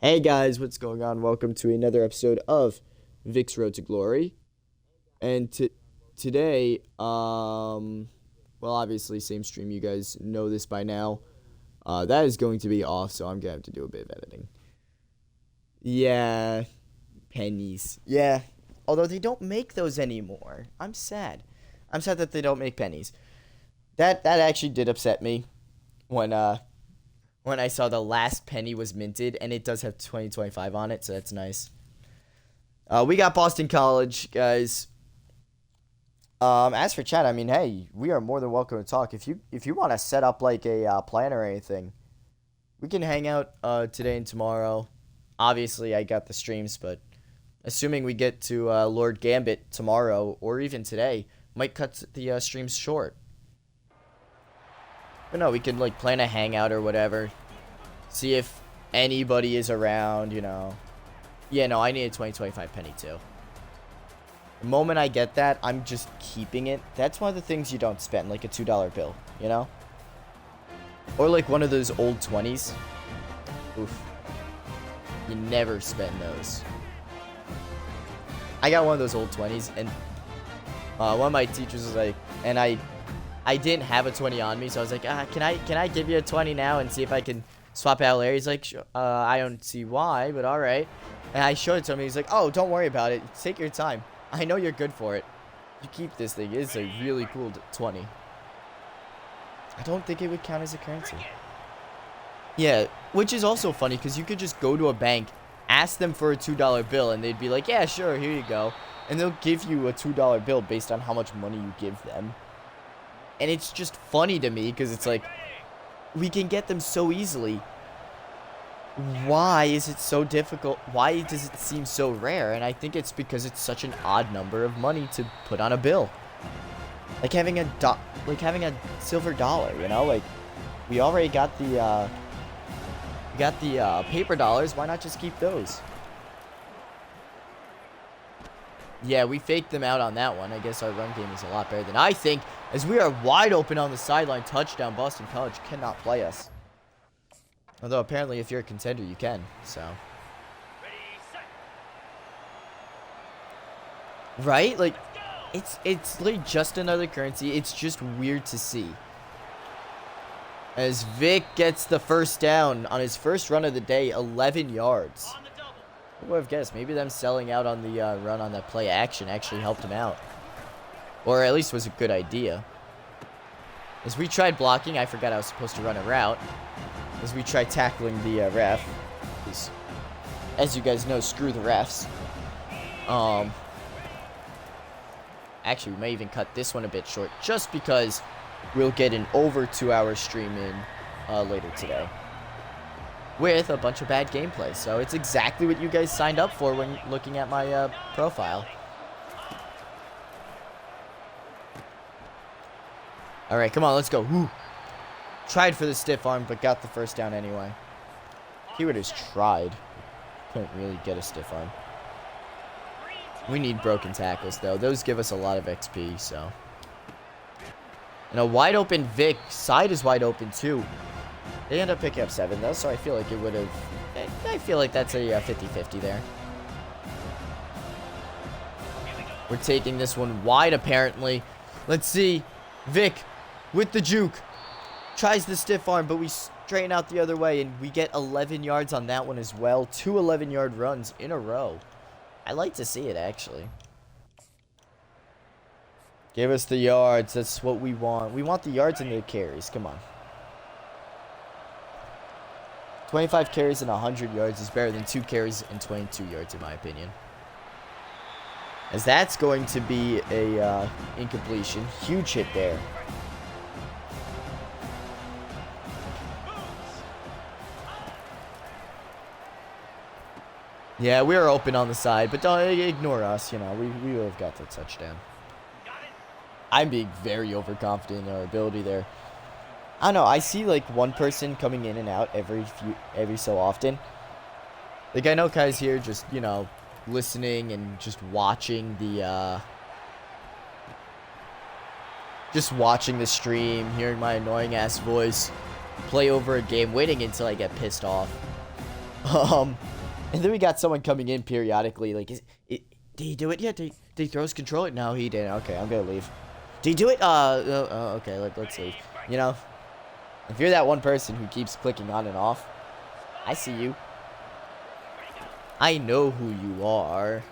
Hey guys, what's going on? Welcome to another episode of Vic's Road to Glory. And today, well, obviously, same stream. You guys know this by now. That is going to be off, so I'm gonna have to do a bit of editing. Yeah, pennies. Yeah, although they don't make those anymore. I'm sad. I'm sad that they don't make pennies. That actually did upset me when I saw the last penny was minted, and it does have 2025 on it, so that's nice. We got Boston College, guys. As for chat, I mean, hey, we are more than welcome to talk. If you want to set up like a plan or anything, we can hang out today and tomorrow. Obviously, I got the streams, but assuming we get to Lord Gambit tomorrow or even today, might cut the streams short. But no, we could like plan a hangout or whatever. See if anybody is around, you know. Yeah, no, I need a 2025 penny too. The moment I get that, I'm just keeping it. That's one of the things you don't spend, like a $2 bill, you know? Or like one of those old 20s. Oof. You never spend those. I got one of those old 20s, and one of my teachers was like, and I didn't have a 20 on me, so I was like, can I give you a 20 now and see if I can swap out Larry? He's like, I don't see why, but all right. And I showed it to him. He's like, oh, don't worry about it. Take your time. I know you're good for it. You keep this thing. It's a really cool 20. I don't think it would count as a currency. Yeah, which is also funny because you could just go to a bank, ask them for a $2 bill, and they'd be like, yeah, sure, here you go. And they'll give you a $2 bill based on how much money you give them. And it's just funny to me because it's like, we can get them so easily. Why is it so difficult? Why does it seem so rare? And I think it's because it's such an odd number of money to put on a bill. Like having a silver dollar, you know? Like, we already got the paper dollars. Why not just keep those? Yeah, we faked them out on that one. I guess our run game is a lot better than I think, as we are wide open on the sideline. Touchdown. Boston College cannot play us. Although, apparently, if you're a contender, you can. So. Right? Like, it's like just another currency. It's just weird to see. As Vic gets the first down on his first run of the day, 11 yards. Who would have guessed? Maybe them selling out on the run on that play action actually helped him out. Or at least was a good idea. As we tried blocking, I forgot I was supposed to run a route. As we tried tackling the ref. As you guys know, screw the refs. Actually, we may even cut this one a bit short, just because we'll get an over 2-hour stream in later today. With a bunch of bad gameplay. So it's exactly what you guys signed up for when looking at my profile. Alright, come on, let's go. Woo. Tried for the stiff arm, but got the first down anyway. He would have tried. Couldn't really get a stiff arm. We need broken tackles, though. Those give us a lot of XP, so. And a wide open Vic. Side is wide open, too. They end up picking up 7, though, so I feel like it would have... I feel like that's a 50-50 there. We're taking this one wide, apparently. Let's see. Vic with the juke. Tries the stiff arm, but we straighten out the other way, and we get 11 yards on that one as well. 2 11-yard runs in a row. I like to see it, actually. Give us the yards. That's what we want. We want the yards and the carries. Come on. 25 carries and 100 yards is better than 2 carries and 22 yards, in my opinion. As that's going to be a incompletion. Huge hit there. Yeah, we are open on the side, but don't ignore us. You know, we would have got the touchdown. I'm being very overconfident in our ability there. I don't know, I see like one person coming in and out every so often. Like, I know Kai's here just, you know, listening and just watching the stream, hearing my annoying ass voice play over a game, waiting until I get pissed off. And then we got someone coming in periodically. Like, did he do it yet? Did he throw his controller? No, he didn't. Okay, I'm going to leave. Did he do it? Okay, let's leave. You know, if you're that one person who keeps clicking on and off, I see you. I know who you are.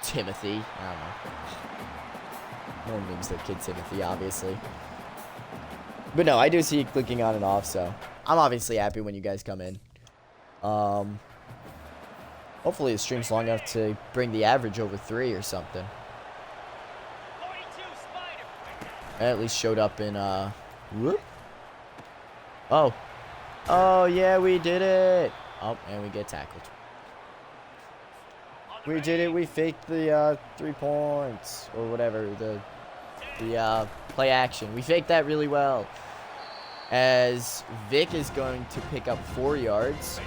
Timothy. I don't know. No one names their kid Timothy, obviously. But no, I do see you clicking on and off, so I'm obviously happy when you guys come in. Hopefully the stream's long enough to bring the average over 3 or something. I at least showed up in, whoop. Oh. Oh, yeah, we did it. Oh, and we get tackled. We did it. We faked the 3 points or whatever, the play action. We faked that really well. As Vic is going to pick up 4 yards.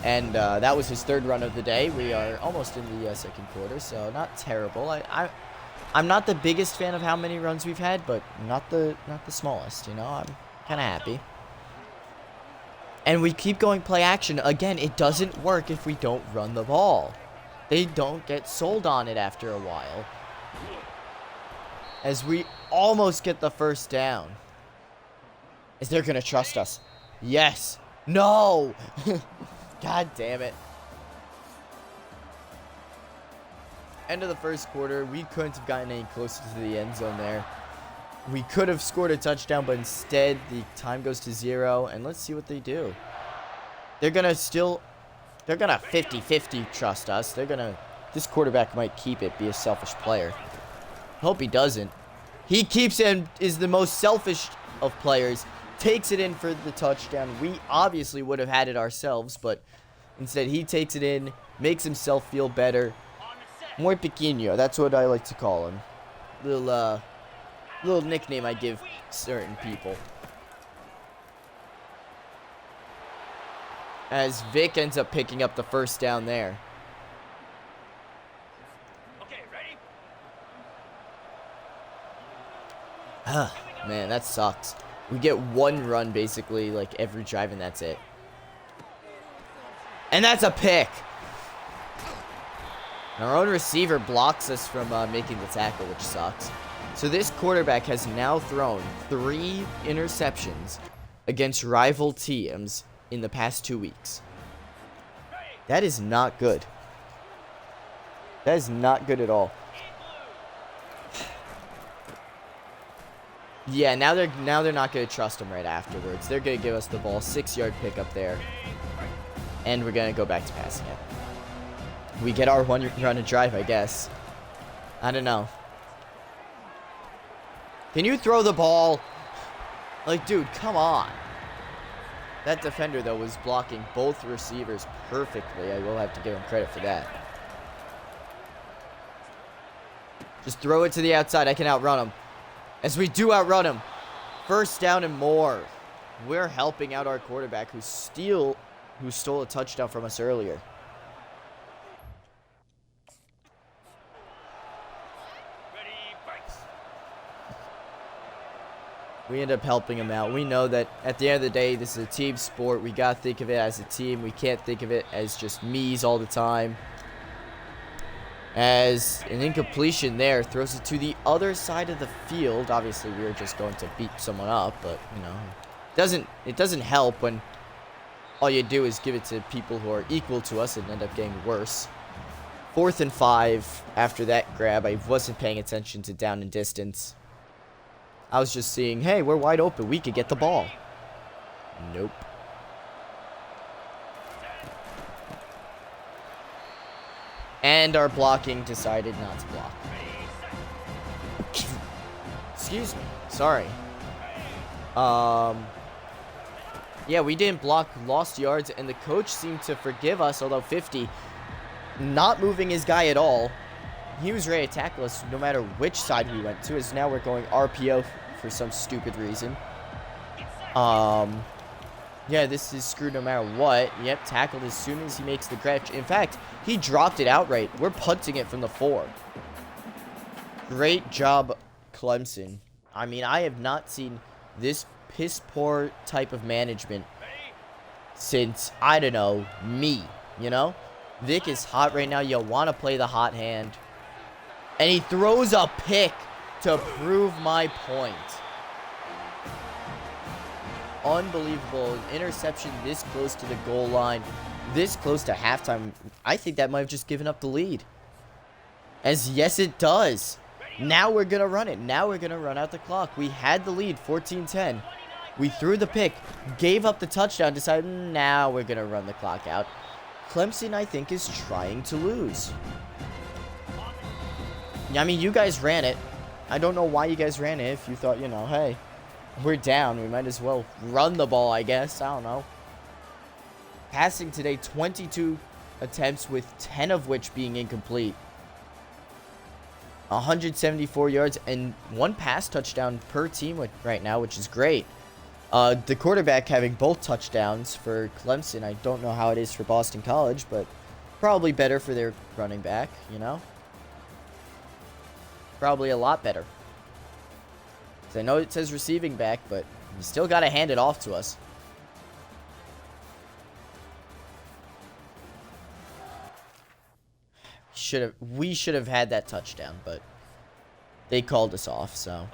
And that was his 3rd run of the day. We are almost in the 2nd quarter, so not terrible. I'm not the biggest fan of how many runs we've had, but not the smallest, you know. I'm kind of happy. And we keep going play action. Again, it doesn't work if we don't run the ball. They don't get sold on it after a while. As we almost get the 1st down. Is they're going to trust us? Yes. No. God damn it. End of the 1st quarter. We couldn't have gotten any closer to the end zone there. We could have scored a touchdown, but instead the time goes to 0. And let's see what they do. They're going to 50-50 trust us. This quarterback might keep it, be a selfish player. Hope he doesn't. He keeps it and is the most selfish of players. Takes it in for the touchdown. We obviously would have had it ourselves, but instead he takes it in, makes himself feel better. Muy pequeño, that's what I like to call him. Little nickname I give certain people. As Vic ends up picking up the 1st down there. Okay, ready? Man, that sucks. We get 1 run basically like every drive and that's it. And that's a pick. And our own receiver blocks us from making the tackle, which sucks. So this quarterback has now thrown 3 interceptions against rival teams in the past 2 weeks. That is not good. That is not good at all. Yeah, now they're not going to trust him right afterwards. They're going to give us the ball, 6-yard pickup there. And we're going to go back to passing it. We get our 1 run and drive, I guess. I don't know. Can you throw the ball? Like, dude, come on. That defender, though, was blocking both receivers perfectly. I will have to give him credit for that. Just throw it to the outside. I can outrun him. As we do outrun him. 1st down and more. We're helping out our quarterback who stole a touchdown from us earlier. We end up helping him out. We know that at the end of the day, this is a team sport. We got to think of it as a team. We can't think of it as just me's all the time. As an incompletion there throws it to the other side of the field. Obviously, we were just going to beat someone up, but, you know, it doesn't help when all you do is give it to people who are equal to us and end up getting worse. 4th and 5 after that grab. I wasn't paying attention to down and distance. I was just seeing, hey, we're wide open. We could get the ball. Nope. And our blocking decided not to block. Excuse me. Sorry. Yeah, we didn't block, lost yards, and the coach seemed to forgive us, although 50 not moving his guy at all. He was ready to tackle us no matter which side we went to, as now we're going RPO for some stupid reason. Yeah, this is screwed no matter what. Yep, tackled as soon as he makes the catch. In fact, he dropped it outright. We're punting it from the 4. Great job, Clemson. I mean, I have not seen this piss-poor type of management since, I don't know, me, you know? Vic is hot right now. You want to play the hot hand. And he throws a pick to prove my point. Unbelievable. An interception this close to the goal line. This close to halftime. I think that might have just given up the lead. As yes, it does. Now we're going to run it. Now we're going to run out the clock. We had the lead, 14-10. We threw the pick, gave up the touchdown, decided now we're going to run the clock out. Clemson, I think, is trying to lose. I mean, you guys ran it. I don't know why you guys ran it if you thought, you know, hey, we're down. We might as well run the ball, I guess. I don't know. Passing today, 22 attempts with 10 of which being incomplete. 174 yards and 1 pass touchdown per team right now, which is great. The quarterback having both touchdowns for Clemson. I don't know how it is for Boston College, but probably better for their running back, you know? Probably a lot better. 'Cause I know it says receiving back, but you still got to hand it off to us. We should have had that touchdown, but they called us off, so.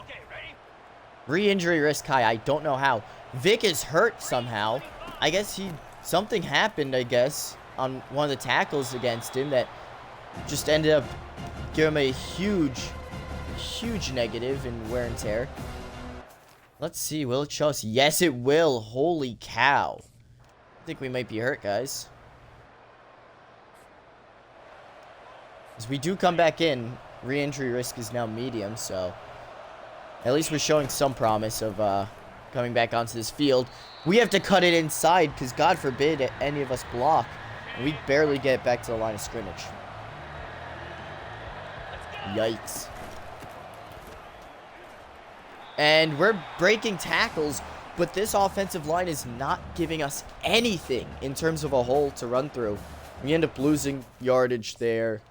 Re-injury risk high. I don't know how. Vic is hurt somehow. I guess something happened, I guess, on one of the tackles against him that just ended up giving him a huge negative in wear and tear. Let's see. Will it show us? Yes, it will. Holy cow. I think we might be hurt, guys. As we do come back in, re-injury risk is now medium, so at least we're showing some promise of coming back onto this field. We have to cut it inside because God forbid any of us block. And we barely get back to the line of scrimmage. Yikes. And we're breaking tackles, but this offensive line is not giving us anything in terms of a hole to run through. We end up losing yardage there.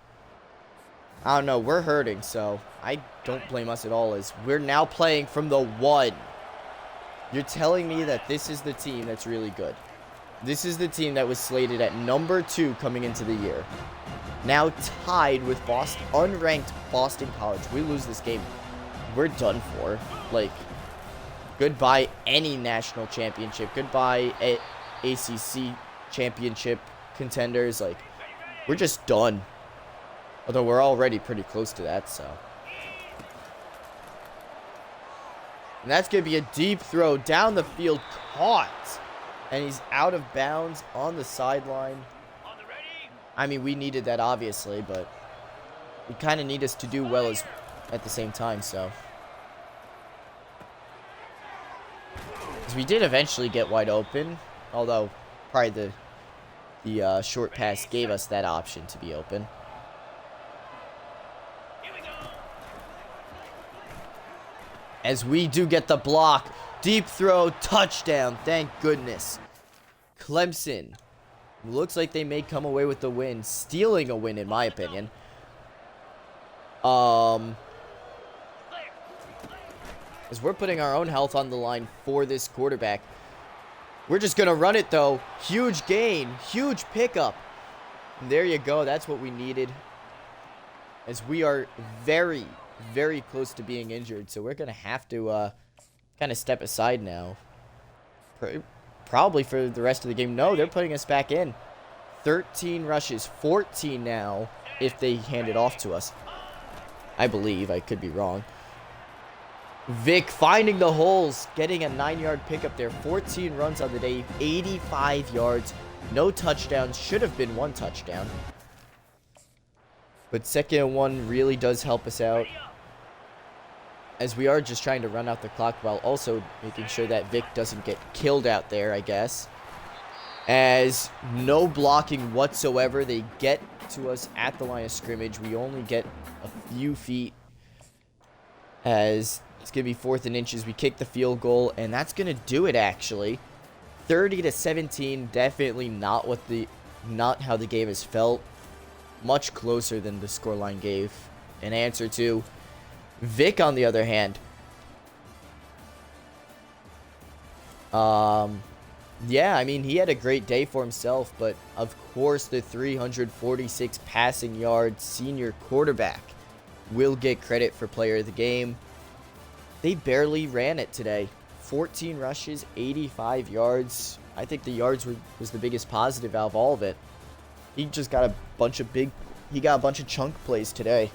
I don't know, we're hurting, so I don't blame us at all, as we're now playing from the 1. You're telling me that this is the team that's really good. This is the team that was slated at number 2 coming into the year. Now tied with unranked Boston College. We lose this game, we're done for. Like, goodbye any national championship. Goodbye ACC championship contenders. Like, we're just done. Although we're already pretty close to that, so. And that's going to be a deep throw down the field, caught. And he's out of bounds on the sideline. I mean, we needed that, obviously, but we kind of need us to do well at the same time, so. Because we did eventually get wide open, although probably the short pass gave us that option to be open. As we do get the block. Deep throw, touchdown. Thank goodness. Clemson. Looks like they may come away with the win. Stealing a win, in my opinion. As we're putting our own health on the line for this quarterback. We're just going to run it, though. Huge gain. Huge pickup. And there you go. That's what we needed. As we are very close to being injured, so we're gonna have to kind of step aside now, probably for the rest of the game. No, they're putting us back in. 13 rushes, 14 now if they hand it off to us, I believe. I could be wrong. Vic finding the holes, getting a 9-yard pickup there. 14 runs on the day, 85 yards, no touchdowns. Should have been 1 touchdown, but 2nd and 1 really does help us out, as we are just trying to run out the clock while also making sure that Vic doesn't get killed out there, I guess. As no blocking whatsoever, they get to us at the line of scrimmage. We only get a few feet, as it's going to be 4th and inches. We kick the field goal, and that's going to do it, actually. 30-17, definitely not how the game has felt. Much closer than the scoreline gave an answer to. Vic, on the other hand, Yeah, I mean, he had a great day for himself, but of course the 346 passing yard senior quarterback will get credit for player of the game. They barely ran it today. 14 rushes, 85 yards. I think the yards was the biggest positive out of all of it. He just got a bunch of chunk plays today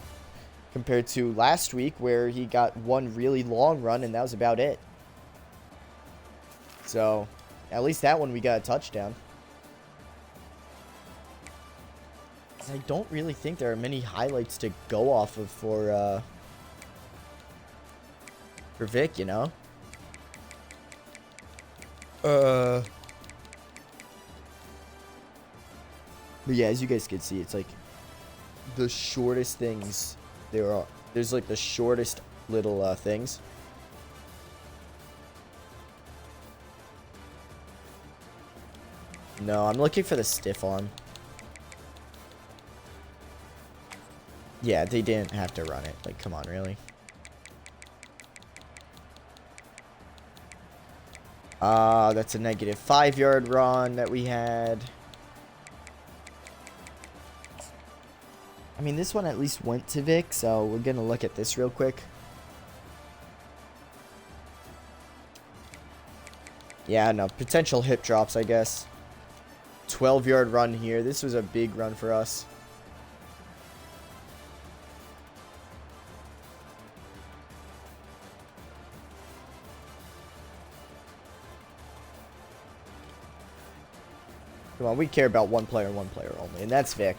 compared to last week where he got one really long run and that was about it. So, at least that one we got a touchdown. I don't really think there are many highlights to go off of for Vic, you know? But yeah, as you guys can see, it's like the shortest things there are. There's like the shortest little things. No, I'm looking for the stiff arm. Yeah, they didn't have to run it. Like, come on, really? That's a negative 5-yard run that we had. I mean, this one at least went to Vic, so we're going to look at this real quick. Yeah, no, potential hip drops, I guess. 12-yard run here. This was a big run for us. Come on, we care about one player only, and that's Vic.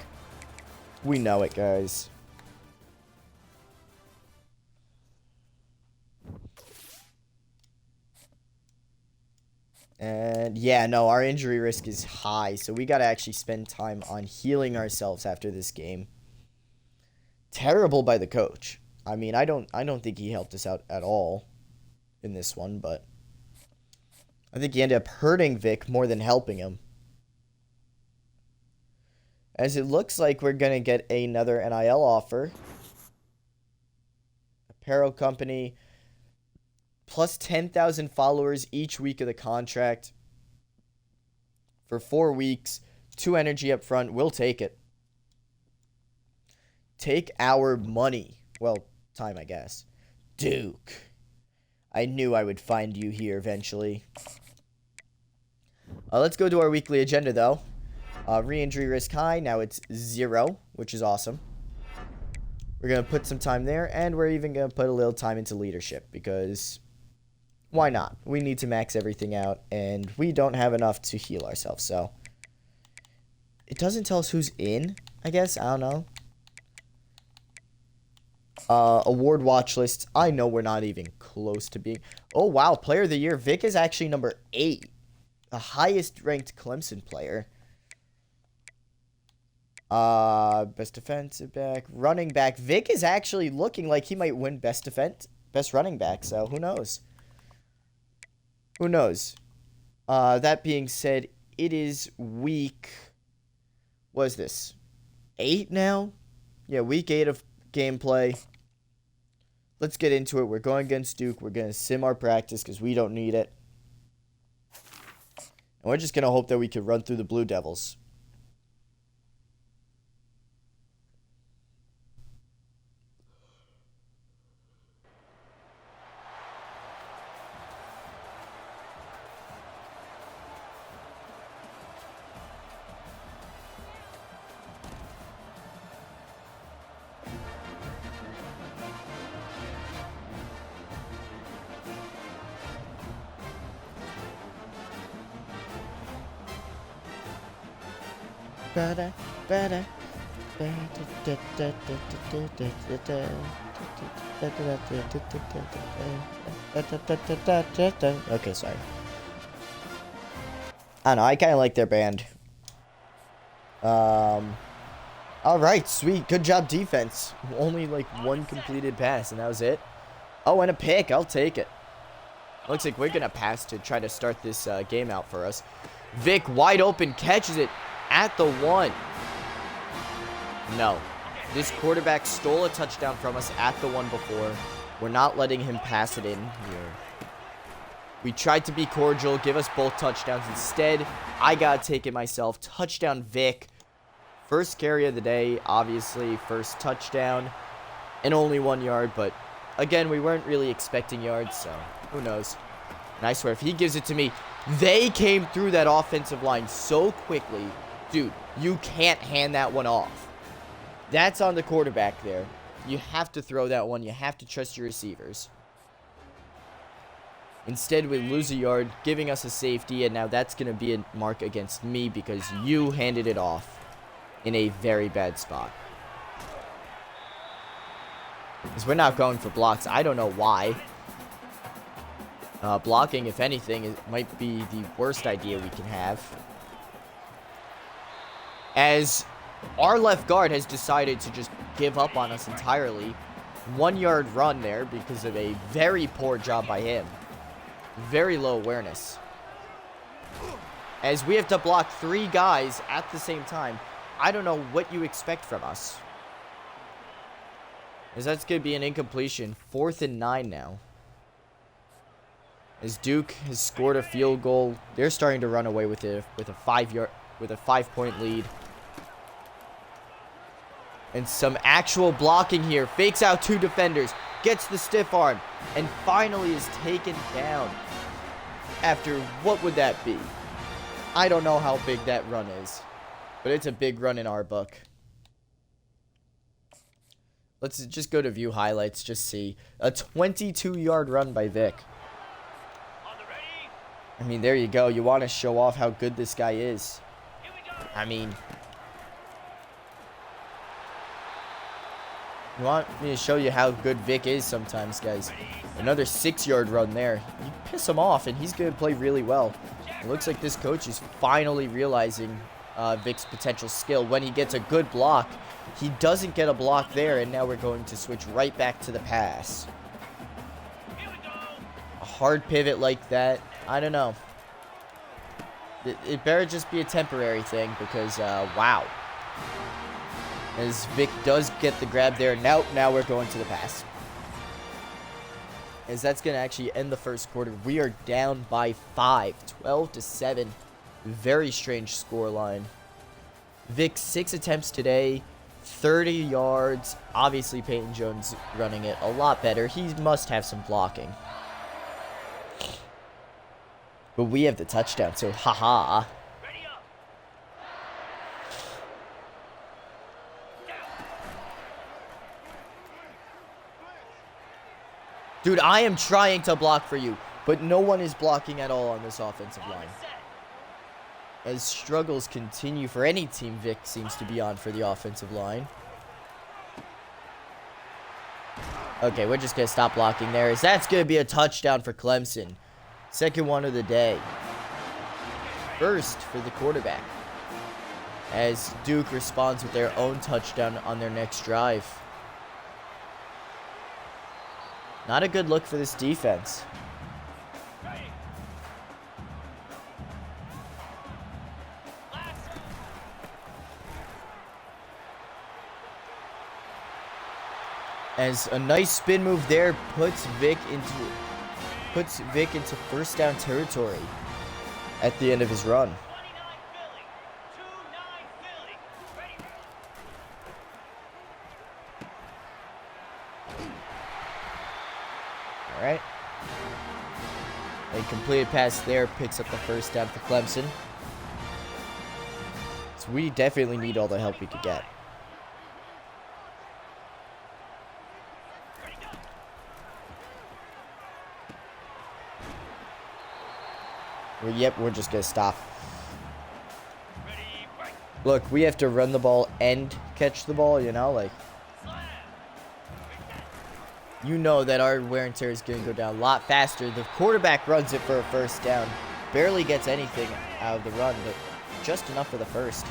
We know it, guys. And yeah, no, our injury risk is high, so we got to actually spend time on healing ourselves after this game. Terrible by the coach. I mean, I don't think he helped us out at all in this one, but I think he ended up hurting Vic more than helping him. As it looks like we're going to get another NIL offer. Apparel company. Plus 10,000 followers each week of the contract. For 4 weeks. 2 energy up front. We'll take it. Take our money. Well, time, I guess. Duke. I knew I would find you here eventually. Let's go to our weekly agenda, though. Re-injury risk high. Now it's 0, which is awesome. We're going to put some time there, and we're even going to put a little time into leadership, because why not? We need to max everything out, and we don't have enough to heal ourselves, so. It doesn't tell us who's in, I guess. I don't know. Award watch list. I know we're not even close to being. Oh, wow. Player of the year. Vic is actually number 8. The highest ranked Clemson player. Best defensive back, running back. Vic is actually looking like he might win best running back, so who knows? Who knows? That being said, it is week, what is this? 8 now? Yeah, week 8 of gameplay. Let's get into it. We're going against Duke. We're going to sim our practice because we don't need it. And we're just going to hope that we can run through the Blue Devils. Okay, sorry. I don't know, I kind of like their band. Alright, sweet. Good job, defense. Only like 1 completed pass, and that was it. Oh, and a pick. I'll take it. Looks like we're going to pass to try to start this game out for us. Vic, wide open, catches it at the 1. No. This quarterback stole a touchdown from us at the 1 before. We're not letting him pass it in here. We tried to be cordial, give us both touchdowns. Instead, I got to take it myself. Touchdown Vic. First carry of the day, obviously. First touchdown. And only 1 yard, but again, we weren't really expecting yards, so who knows. And I swear, if he gives it to me, they came through that offensive line so quickly. Dude, you can't hand that one off. That's on the quarterback there. You have to throw that one. You have to trust your receivers. Instead, we lose a yard, giving us a safety, and now that's going to be a mark against me because you handed it off in a very bad spot. Because we're not going for blocks. I don't know why. Blocking, if anything, it might be the worst idea we can have. As our left guard has decided to just give up on us entirely. 1 yard run there because of a very poor job by him. Very low awareness. As we have to block 3 guys at the same time. I don't know what you expect from us. As that's going to be an incompletion. 4th and 9 now. As Duke has scored a field goal. They're starting to run away with it with a 5-point lead. And some actual blocking here. Fakes out 2 defenders. Gets the stiff arm. And finally is taken down. After, what would that be? I don't know how big that run is. But it's a big run in our book. Let's just go to view highlights. Just see. A 22-yard run by Vic. I mean, there you go. You want to show off how good this guy is. I mean, you want me to show you how good Vic is sometimes, guys. Another 6-yard run there. You piss him off, and he's going to play really well. It looks like this coach is finally realizing Vic's potential skill. When he gets a good block, he doesn't get a block there, and now we're going to switch right back to the pass. A hard pivot like that, I don't know. It better just be a temporary thing because, wow. As Vic does get the grab there. Now we're going to the pass. As that's going to actually end the first quarter. We are down by 5. 12-7. Very strange scoreline. Vic, 6 attempts today. 30 yards. Obviously, Peyton Jones running it a lot better. He must have some blocking. But we have the touchdown, so haha. Dude, I am trying to block for you, but no one is blocking at all on this offensive line. As struggles continue for any team Vic seems to be on for the offensive line. Okay, we're just going to stop blocking there. As that's going to be a touchdown for Clemson. Second one of the day. First for the quarterback. As Duke responds with their own touchdown on their next drive. Not a good look for this defense. As a nice spin move there puts Vic into first down territory at the end of his run. All right. A completed pass there picks up the first down for Clemson. So we definitely need all the help we could get. Yep, we're just going to stop. Look, we have to run the ball and catch the ball, you know, like. You know that our wear and tear is going to go down a lot faster. The quarterback runs it for a first down. Barely gets anything out of the run, but just enough for the first.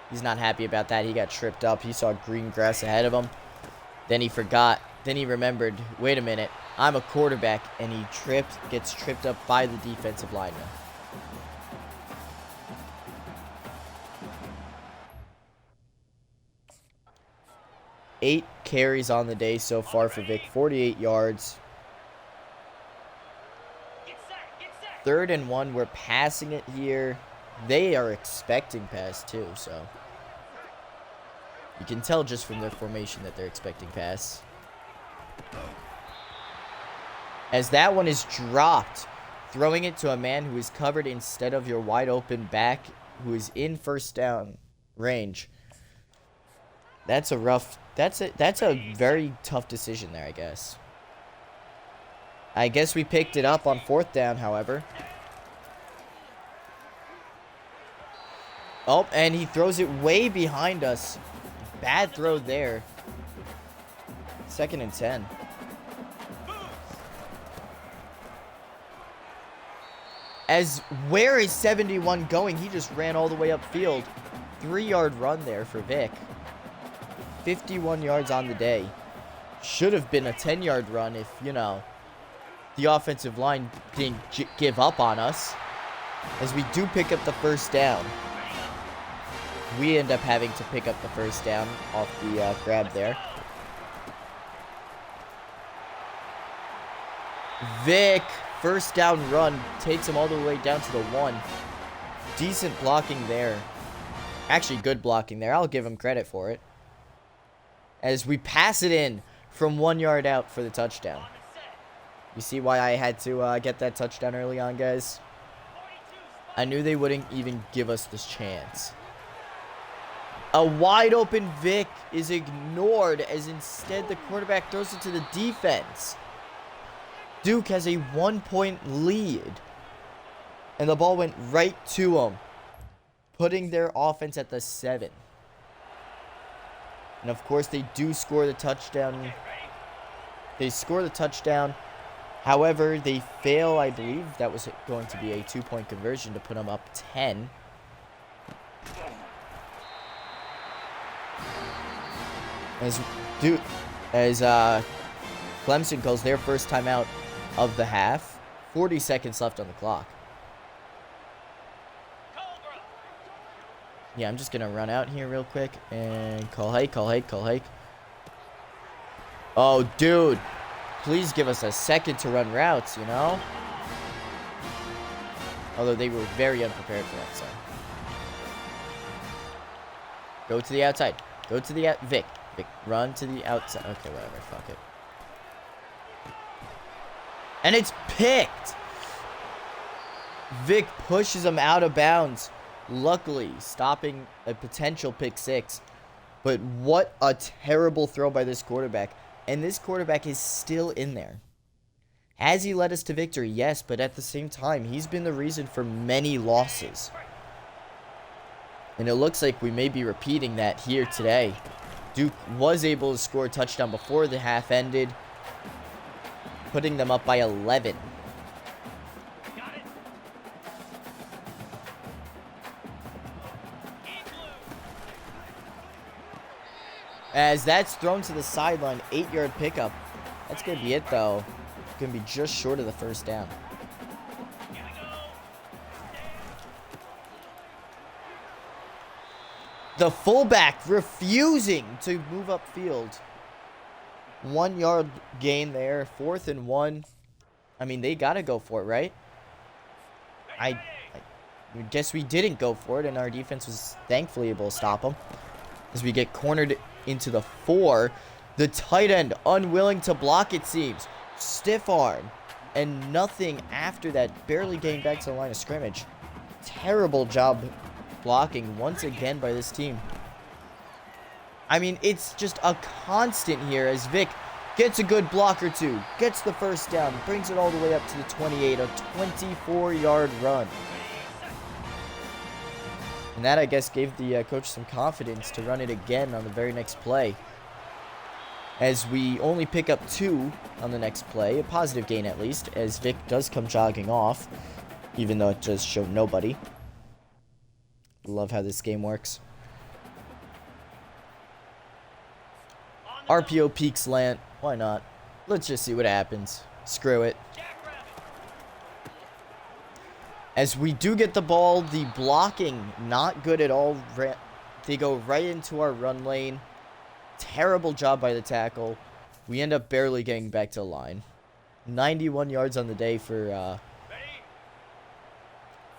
He's not happy about that. He got tripped up. He saw green grass ahead of him. Then he forgot. Then he remembered, wait a minute, I'm a quarterback, and he gets tripped up by the defensive lineman. Eight carries on the day so far for Vic, 48 yards. 3rd and 1. We're passing it here. They are expecting pass too, so you can tell just from their formation that they're expecting pass. As that one is dropped, throwing it to a man who is covered instead of your wide open back who is in first down range. That's a very tough decision there, I guess. I guess we picked it up on 4th down, however. Oh, and he throws it way behind us. Bad throw there. 2nd and 10. As where is 71 going? He just ran all the way upfield. 3-yard run there for Vic. 51 yards on the day. Should have been a 10-yard run if, you know, the offensive line didn't give up on us. As we do pick up the 1st down. We end up having to pick up the 1st down off the grab there. Vic, 1st down run, takes him all the way down to the 1. Decent blocking there. Actually, good blocking there. I'll give him credit for it. As we pass it in from 1 yard out for the touchdown. You see why I had to get that touchdown early on, guys? I knew they wouldn't even give us this chance. A wide open Vic is ignored as instead the quarterback throws it to the defense. Duke has a 1-point lead. And the ball went right to him, putting their offense at the 7. And of course, they do score the touchdown. They score the touchdown. However, they fail, I believe. That was going to be a 2-point conversion to put them up 10. As Clemson calls their first timeout of the half. 40 seconds left on the clock. Yeah, I'm just going to run out here real quick and call hike. Oh, dude. Please give us a second to run routes, you know? Although they were very unprepared for that, so. Go to the outside. Go to the Vic, run to the outside. Okay, whatever. Fuck it. And it's picked. Vic pushes him out of bounds. Luckily, stopping a potential pick 6. But what a terrible throw by this quarterback. And this quarterback is still in there. Has he led us to victory? Yes, but at the same time, he's been the reason for many losses. And it looks like we may be repeating that here today. Duke was able to score a touchdown before the half ended, putting them up by 11. As that's thrown to the sideline, 8-yard pickup. That's going to be it, though. Going to be just short of the 1st down. The fullback refusing to move upfield. 1-yard gain there. 4th and 1. I mean, they got to go for it, right? I guess we didn't go for it, and our defense was thankfully able to stop them. As we get cornered into the 4. The tight end unwilling to block, it seems. Stiff arm. And nothing after that. Barely getting back to the line of scrimmage. Terrible job blocking once again by this team. I mean, it's just a constant here as Vic gets a good block or two. Gets the 1st down. Brings it all the way up to the 28. A 24-yard run. And that, I guess, gave the coach some confidence to run it again on the very next play. As we only pick up 2 on the next play. A positive gain, at least, as Vic does come jogging off. Even though it does show nobody. Love how this game works. RPO peak slant. Why not? Let's just see what happens. Screw it. As we do get the ball, the blocking not good at all. They go right into our run lane. Terrible job by the tackle. We end up barely getting back to the line. 91 yards on the day for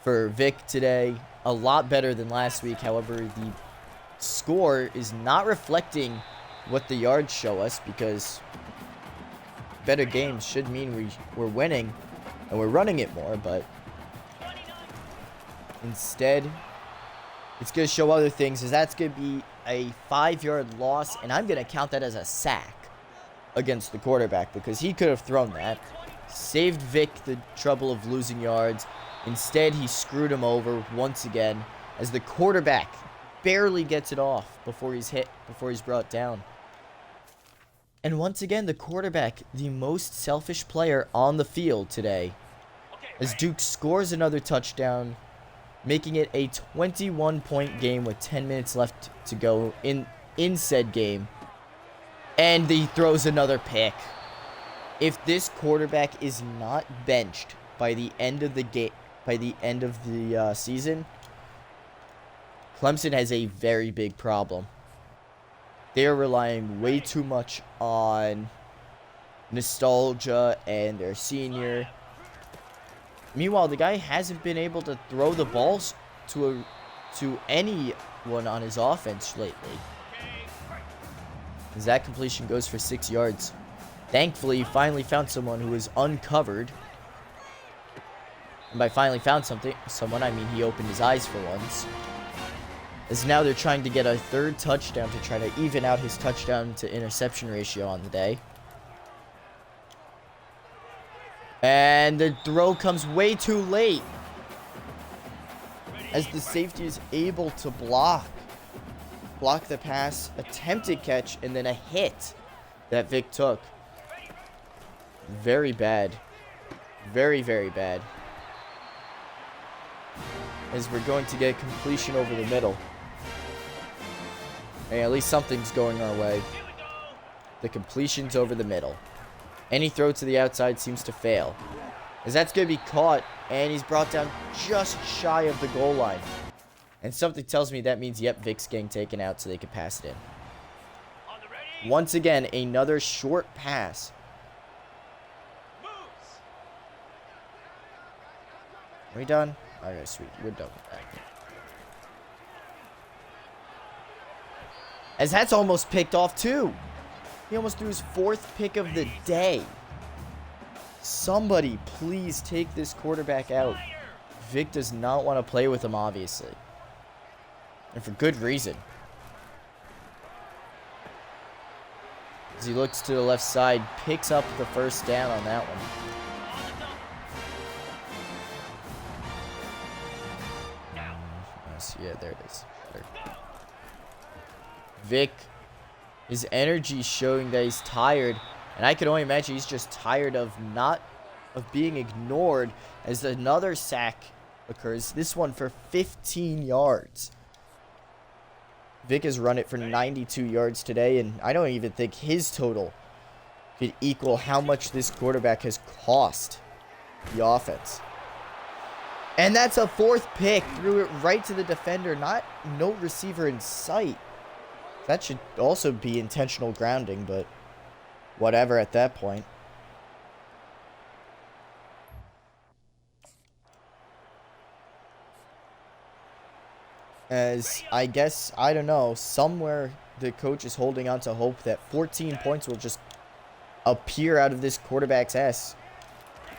for Vic today. A lot better than last week. However, the score is not reflecting what the yards show us, because better games should mean we're winning and we're running it more, but instead it's going to show other things, as that's going to be a 5-yard loss, and I'm going to count that as a sack against the quarterback, because he could have thrown that. Saved Vic the trouble of losing yards. Instead, he screwed him over once again, as the quarterback barely gets it off before he's brought down. And once again, the quarterback, the most selfish player on the field today, as Duke scores another touchdown, making it a 21-point game with 10 minutes left to go in said game. And he throws another pick. If this quarterback is not benched by the end of the game, by the end of the season, Clemson has a very big problem. They are relying way too much on nostalgia and their senior. Meanwhile, the guy hasn't been able to throw the balls to anyone on his offense lately. As that completion goes for 6 yards. Thankfully, he finally found someone who was uncovered. And by finally found someone, I mean he opened his eyes for once. As now they're trying to get a 3rd touchdown to try to even out his touchdown to interception ratio on the day. And the throw comes way too late, as the safety is able to block the pass, attempted catch, and then a hit that Vic took. Very bad. Very, very bad. As we're going to get completion over the middle. Hey, at least something's going our way. The completion's over the middle. Any throw to the outside seems to fail, as that's going to be caught, and he's brought down just shy of the goal line. And something tells me that means, yep, Vic's getting taken out so they can pass it in. Once again, another short pass. Are we done? Okay, sweet. We're done with that. As that's almost picked off too. He almost threw his 4th pick of the day. Somebody please take this quarterback out. Vic does not want to play with him, obviously. And for good reason. As he looks to the left side, picks up the 1st down on that one. Yeah, there it is. Better. Vic, his energy showing that he's tired, and I can only imagine he's just tired of being ignored, as another sack occurs, this one for 15 yards. Vic has run it for 92 yards today, and I don't even think his total could equal how much this quarterback has cost the offense. And that's a 4th pick. Threw it right to the defender. No receiver in sight. That should also be intentional grounding, but whatever at that point. As I guess, I don't know, somewhere the coach is holding on to hope that 14 points will just appear out of this quarterback's ass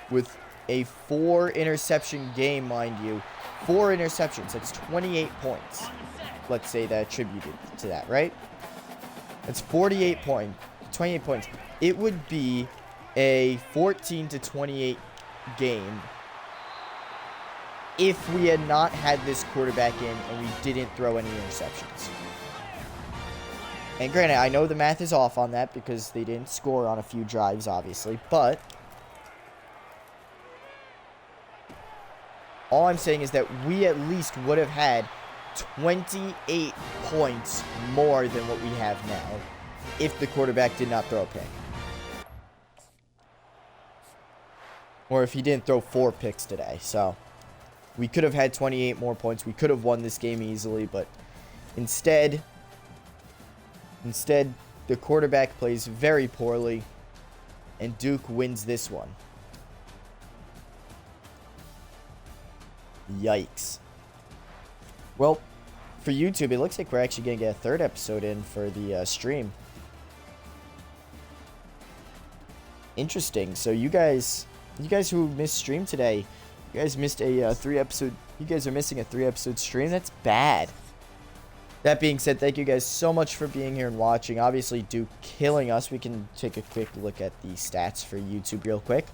with a 4-interception game, mind you. 4 interceptions. That's 28 points. Let's say that attributed to that, right? That's 28 points. 28 points. It would be a 14-28 game if we had not had this quarterback in and we didn't throw any interceptions. And granted, I know the math is off on that because they didn't score on a few drives, obviously, but all I'm saying is that we at least would have had 28 points more than what we have now if the quarterback did not throw a pick. Or if he didn't throw 4 picks today. So we could have had 28 more points. We could have won this game easily, but instead the quarterback plays very poorly and Duke wins this one. Yikes. Well, for YouTube, it looks like we're actually going to get a third episode in for the stream. Interesting. So you guys who missed stream today, you guys missed a 3-episode. You guys are missing a 3-episode stream. That's bad. That being said, thank you guys so much for being here and watching. Obviously, Duke killing us. We can take a quick look at the stats for YouTube real quick.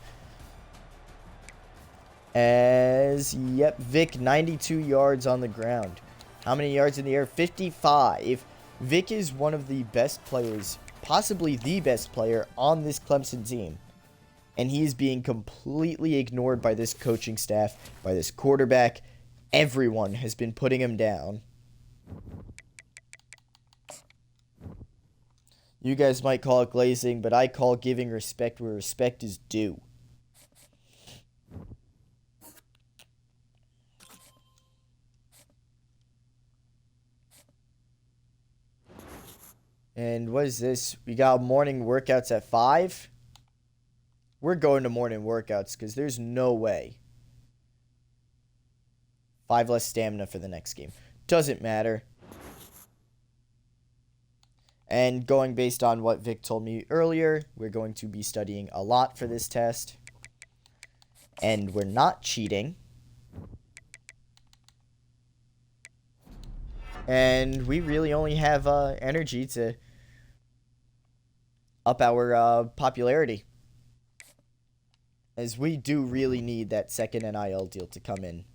Yep, Vic, 92 yards on the ground. How many yards in the air? 55. Vic is one of the best players, possibly the best player on this Clemson team. And he is being completely ignored by this coaching staff, by this quarterback. Everyone has been putting him down. You guys might call it glazing, but I call giving respect where respect is due. And what is this? We got morning workouts at 5. We're going to morning workouts because there's no way. 5 less stamina for the next game. Doesn't matter. And going based on what Vic told me earlier, we're going to be studying a lot for this test. And we're not cheating. And we really only have energy to up our popularity. As we do really need that second NIL deal to come in.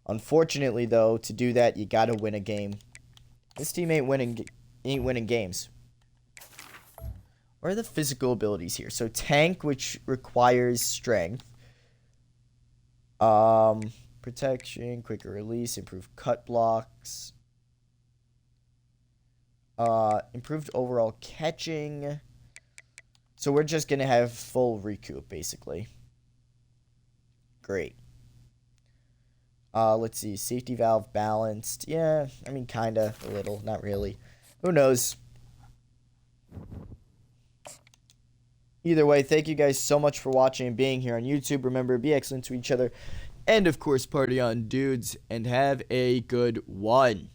Unfortunately, though, to do that, you gotta win a game. This team ain't winning games. What are the physical abilities here? So tank, which requires strength. Protection, quicker release, improved cut blocks. Improved overall catching. So we're just gonna have full recoup, basically. Great. Let's see. Safety valve balanced. Yeah, I mean, kinda, a little, not really. Who knows? Either way, thank you guys so much for watching and being here on YouTube. Remember, be excellent to each other. And, of course, party on, dudes. And have a good one.